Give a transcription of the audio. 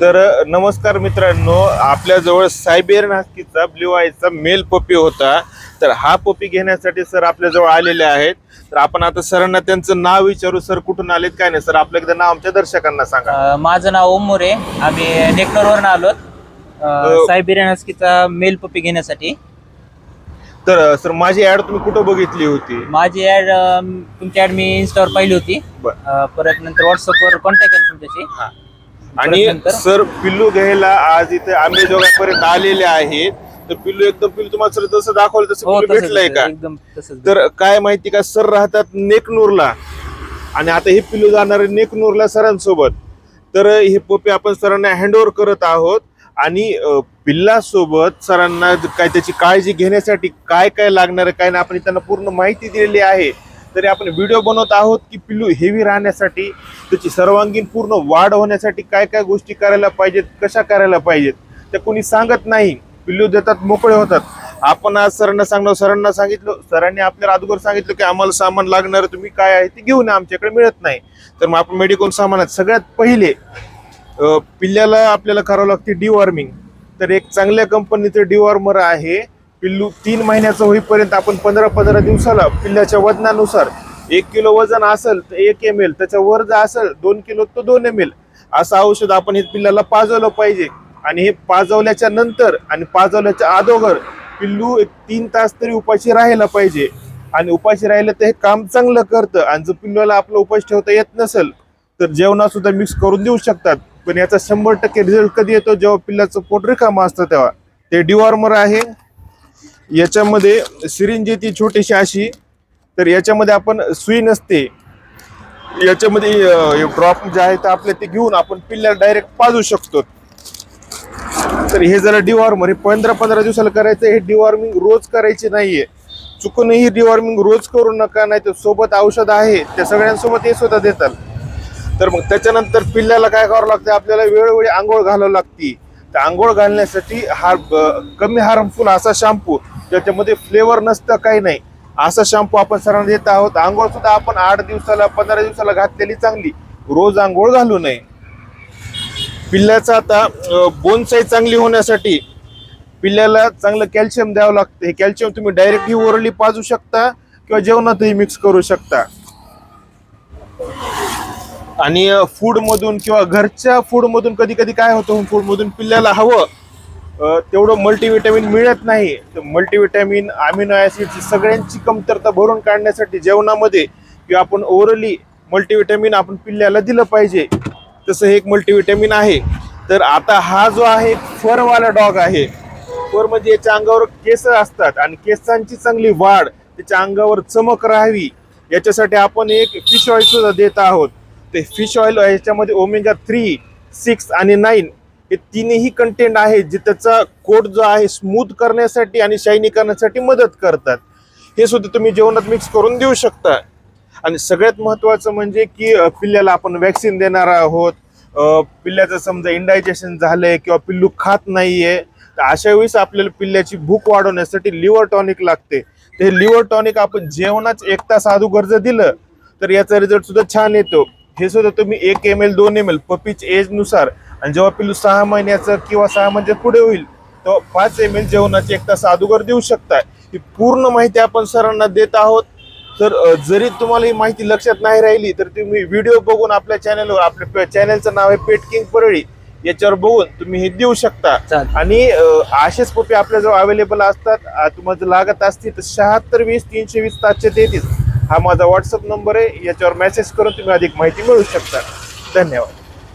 तर नमस्कार मित्रांनो, आपल्याजवळ सायबेरियन हस्कीचा ब्ल्यू आयचा मेल पपी होता. तर हा पपी घेण्यासाठी सर आपल्याजवळ आलेले आहेत. तर आपण आता सरांना त्यांचं नाव विचारू. सर कुठून आलेत काय नाही, सर आपलं एकदा नाव आमच्या दर्शकांना सांगा. माझं नाव ओम मोरे. आम्ही नेकनोरवरून आलो सायबेरियन हस्कीचा मेल पपी घेण्यासाठी. तर सर माझी ऍड तुम्ही कुठं बघितली होती? माझी ऍड तुमची ऍड मी इन्स्टावर पाहिली होती. परत नंतर व्हॉट्सअपवर कॉन्टॅक्ट केला तुमच्याशी. आणि सर पिल्लू घ्यायला आज इथे आंबेजोगाईपर्यंत आलेले आहेत. तर पिल्लू तुम्हाला सर जसं दाखवलं तसं पिल्लू भेटलंय का? एकदम तसंच. तर काय माहिती का, सर राहतात नेकनूरला आणि आता हे पिल्लू जाणार आहे नेकनूरला सरांसोबत. तर हे पपी आपण सरांना हँडओव्हर करत आहोत आणि पिल्लासोबत सरांना काय त्याची काळजी घेण्यासाठी काय काय लागणार आहे काय नाही आपण त्यांना पूर्ण माहिती दिलेली आहे. तरी आपण व्हिडिओ बनवत आहोत की पिल्लू हेवी राहण्यासाठी, त्याची सर्वांगीण पूर्ण वाढ होण्यासाठी काय काय गोष्टी करायला पाहिजेत, कशा करायला पाहिजेत त्या कोणी सांगत नाही. पिल्लू देतात मोकळे होतात. आपण आज सरांना सरांना सांगितलं, सरांनी आपल्याला अगोदर सांगितलं की आम्हाला सामान लागणार तुम्ही काय आहे ते घेऊन या, आमच्याकडे मिळत नाही. तर मग आपण मेडिकल सामानात सगळ्यात पहिले पिल्ल्याला आपल्याला करावं लागते डिवॉर्मिंग. तर एक चांगल्या कंपनीचं डिवॉर्मर आहे. पिल्लू 3 महिन्याचं होईपर्यंत आपण 15-15 दिवसाला पिल्ल्याच्या वजनानुसार 1 किलो वजन असेल तर 1 ml, त्याच्या वर जर असेल 2 किलो तर 2 ml असं औषध आपण हे पिल्ल्याला पाजवलं पाहिजे. आणि हे पाजवल्याच्या नंतर आणि पाजवल्याच्या अगोदर पिल्लू 3 तास तरी उपाशी राहायला पाहिजे. आणि उपाशी राहिलं तर हे काम चांगलं करतं. आणि जर पिल्ल्याला आपलं उपाशी ठेवता येत नसेल तर जेवणात सुद्धा मिक्स करून देऊ शकतात. पण याचा 100% रिझल्ट कधी येतो, जेव्हा पिल्लाचं पोट रिकामं असतं तेव्हा. ते डिवॉर्मर आहे. याच्यामध्ये सिरिंज येते छोटीशी अशी. तर याच्यामध्ये आपण सुई नसते, याच्यामध्ये ड्रॉप जे आहे ते आपले ते घेऊन आपण पिल्ल्याला डायरेक्ट पाजू शकतो. तर हे जरा डिवॉर्मर हे 15-15 दिवसाला करायचं. हे डिवॉर्मिंग रोज करायची नाहीये. चुकूनही डिवॉर्मिंग रोज करू नका, नाही तर सोबत औषध आहे त्या सगळ्यांसोबत हे सुद्धा देतात. तर मग त्याच्यानंतर पिल्ल्याला काय करावं लागतं, आपल्याला वेळोवेळी आंघोळ घालावं लागते. तर आंघोळ घालण्यासाठी कमी हार्मफुल असा शॅम्पू, ज्याच्यामध्ये फ्लेवर नसतं काही नाही, असा शॅम्पू आपण सरांना देत आहोत. आंघोळ सुद्धा आपण 8 दिवसाला 15 दिवसाला घातलेली चांगली, रोज आंघोळ घालू नये. पिल्ल्याचा आता बोन साईज चांगली होण्यासाठी पिल्ल्याला चांगलं कॅल्शियम द्यावं लागतं. हे कॅल्शियम तुम्ही डायरेक्टली ओरली पाजू शकता किंवा जेवणातही मिक्स करू शकता. आणि फूड मधून किंवा घरच्या फूड मधून कधी कधी काय होतं, फूड मधून पिल्ल्याला हवं तेवढं मल्टीव्हिटॅमिन मिळत नाही. तर मल्टीव्हिटॅमिन, अमिनो ऍसिडची सगळ्यांची कमतरता भरून काढण्यासाठी जेवणामध्ये किंवा आपण ओरली मल्टीव्हिटॅमिन आपण पिल्ल्याला दिलं पाहिजे. तसं हे एक मल्टीव्हिटॅमिन आहे. तर आता हा जो आहे फरवाला डॉग आहे. फर म्हणजे याच्या अंगावर केस असतात आणि केसांची चांगली वाढ, त्याच्या अंगावर चमक राहावी याच्यासाठी आपण एक फिश ऑइल सुद्धा देत आहोत. ते फिश ऑइल याच्यामध्ये ओमेगा 3, 6 आणि 9 हे तीनही कंटेंट आहे, जे त्याचा कोट जो आहे स्मूथ करण्यासाठी आणि शायनी करण्यासाठी मदत करतात. हे सुद्धा तुम्ही जेवणात मिक्स करून देऊ शकता. आणि सगळ्यात महत्त्वाचं म्हणजे की पिल्ल्याला आपण वॅक्सिन देणार आहोत. पिल्ल्याचं समजा इंडायजेशन झालंय किंवा पिल्लू खात नाहीये, तर अशा वेळेस आपल्याला पिल्ल्याची भूक वाढवण्यासाठी लिव्हर टॉनिक लागते. तर हे लिव्हर टॉनिक आपण जेवणाच 1 तास अगोदर जर दिलं तर याचा रिझल्ट सुद्धा छान येतो. हे सुद्धा तुम्ही 1 ml 2 ml पपीच एज नुसार, आणि जेव्हा पिल्लू 6 महिन्याचं किंवा 6 महिन्याच्या पुढे होईल तेव्हा 5 ml जेवणाचे 1 तास अगोदर देऊ शकता. ही पूर्ण माहिती आपण सरांना देत आहोत. तर जरी तुम्हाला ही माहिती लक्षात नाही राहिली तर तुम्ही व्हिडिओ बघून आपल्या चॅनलवर, आपल्या चॅनलचं नाव आहे पेट किंग परळी, याच्यावर बघून तुम्ही हे देऊ शकता. आणि असेच पपी आपल्याजवळ अवेलेबल असतात. तुम्हाला जर लागत असतील तर 76 20 320 733 हा माझा व्हॉट्सअप नंबर आहे. याच्यावर मेसेज करून तुम्ही अधिक माहिती मिळवू शकता. धन्यवाद.